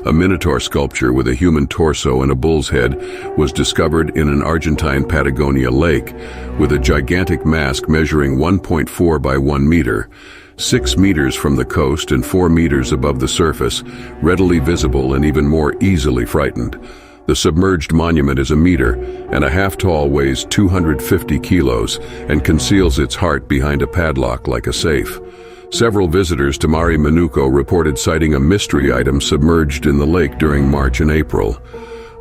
A Minotaur sculpture with a human torso and a bull's head was discovered in an Argentine Patagonia lake with a gigantic mask measuring 1.4 by 1 meter, 6 meters from the coast and 4 meters above the surface, readily visible and even more easily frightened. The submerged monument is 1 meter and a half tall, weighs 250 kilos, and conceals its heart behind a padlock like a safe. Several visitors to Mare Minuco reported sighting a mystery item submerged in the lake during March and April.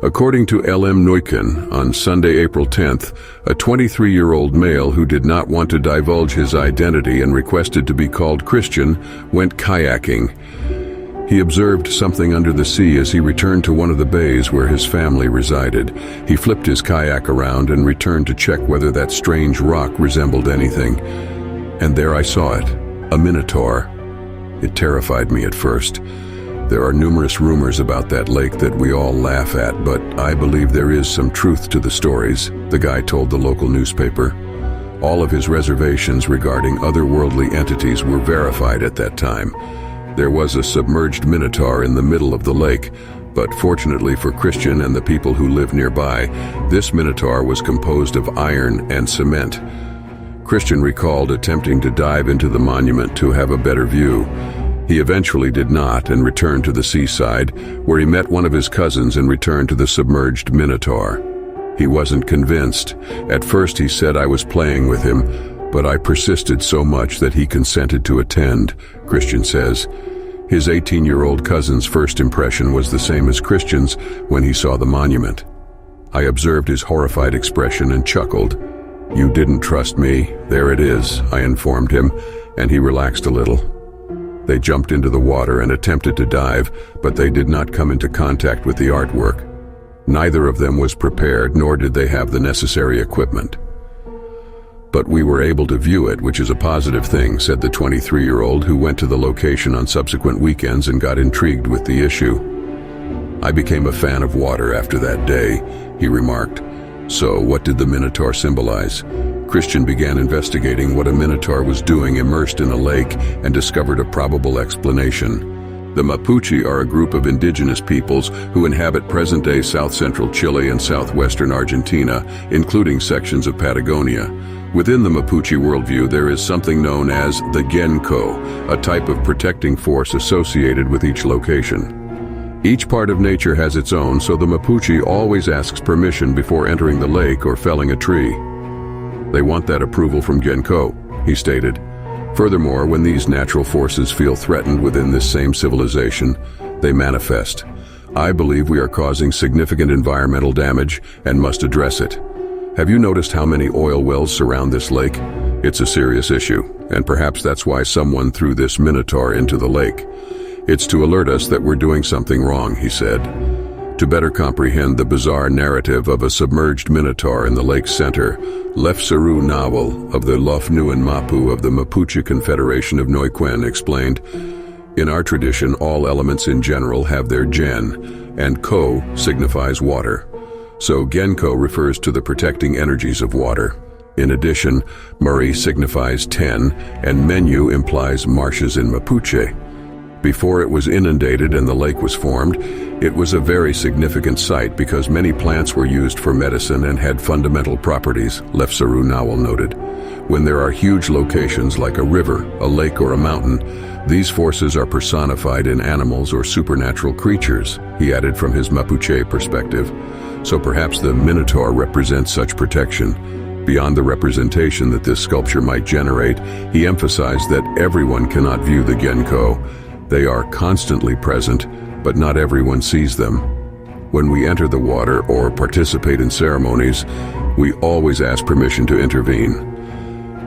According to LM Neuquén, on Sunday, April 10th, a 23-year-old male who did not want to divulge his identity and requested to be called Christian went kayaking. He observed something under the sea as he returned to one of the bays where his family resided. He flipped his kayak around and returned to check whether that strange rock resembled anything. And there I saw it, a Minotaur. It terrified me at first. There are numerous rumors about that lake that we all laugh at, but I believe there is some truth to the stories, the guy told the local newspaper. All of his reservations regarding otherworldly entities were verified at that time. There was a submerged Minotaur in the middle of the lake, but fortunately for Christian and the people who live nearby, this Minotaur was composed of iron and cement. Christian recalled attempting to dive into the monument to have a better view. He eventually did not and returned to the seaside, where he met one of his cousins and returned to the submerged Minotaur. He wasn't convinced. At first he said I was playing with him, but I persisted so much that he consented to attend, Christian says. His 18-year-old cousin's first impression was the same as Christian's when he saw the monument. I observed his horrified expression and chuckled. "You didn't trust me. There it is," I informed him, and he relaxed a little. They jumped into the water and attempted to dive, but they did not come into contact with the artwork. Neither of them was prepared, nor did they have the necessary equipment. "But we were able to view it, which is a positive thing," said the 23-year-old, who went to the location on subsequent weekends and got intrigued with the issue. "I became a fan of water after that day," he remarked. So what did the Minotaur symbolize? Christian began investigating what a Minotaur was doing immersed in a lake and discovered a probable explanation. The Mapuche are a group of indigenous peoples who inhabit present-day south-central Chile and southwestern Argentina, including sections of Patagonia. Within the Mapuche worldview, there is something known as the Genko, a type of protecting force associated with each location. Each part of nature has its own, so the Mapuche always asks permission before entering the lake or felling a tree. They want that approval from Genko, he stated. Furthermore, when these natural forces feel threatened within this same civilization, they manifest. I believe we are causing significant environmental damage and must address it. Have you noticed how many oil wells surround this lake? It's a serious issue, and perhaps that's why someone threw this Minotaur into the lake. It's to alert us that we're doing something wrong, he said. To better comprehend the bizarre narrative of a submerged Minotaur in the lake's center, Lefsaru Nawal of the Lofnuan Mapu of the Mapuche Confederation of Neuquén explained, "In our tradition, all elements in general have their gen, and ko signifies water. So Genko refers to the protecting energies of water. In addition, Murray signifies 10, and Menu implies marshes in Mapuche. Before it was inundated and the lake was formed, it was a very significant site because many plants were used for medicine and had fundamental properties," Lefsaru Nawal noted. "When there are huge locations like a river, a lake, or a mountain, these forces are personified in animals or supernatural creatures," he added from his Mapuche perspective. So perhaps the Minotaur represents such protection. Beyond the representation that this sculpture might generate, he emphasized that everyone cannot view the Genko. They are constantly present, but not everyone sees them. When we enter the water or participate in ceremonies, we always ask permission to intervene.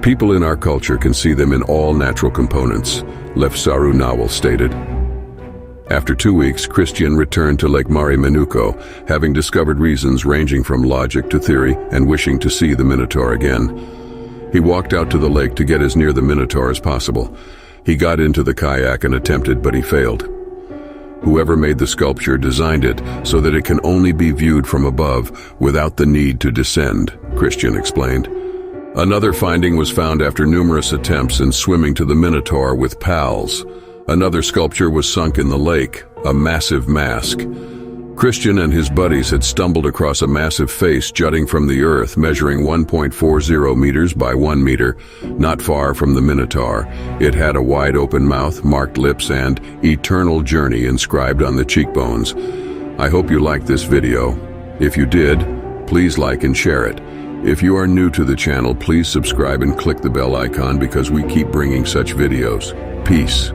People in our culture can see them in all natural components, Lefsaru Nawal stated. After 2 weeks, Christian returned to Lake Mare Minuco, having discovered reasons ranging from logic to theory and wishing to see the Minotaur again. He walked out to the lake to get as near the Minotaur as possible. He got into the kayak and attempted, but he failed. Whoever made the sculpture designed it so that it can only be viewed from above without the need to descend, Christian explained. Another finding was found after numerous attempts in swimming to the Minotaur with pals. Another sculpture was sunk in the lake, a massive mask. Christian and his buddies had stumbled across a massive face jutting from the earth, measuring 1.40 meters by 1 meter, not far from the Minotaur. It had a wide open mouth, marked lips, and eternal journey inscribed on the cheekbones. I hope you liked this video. If you did, please like and share it. If you are new to the channel, please subscribe and click the bell icon because we keep bringing such videos. Peace.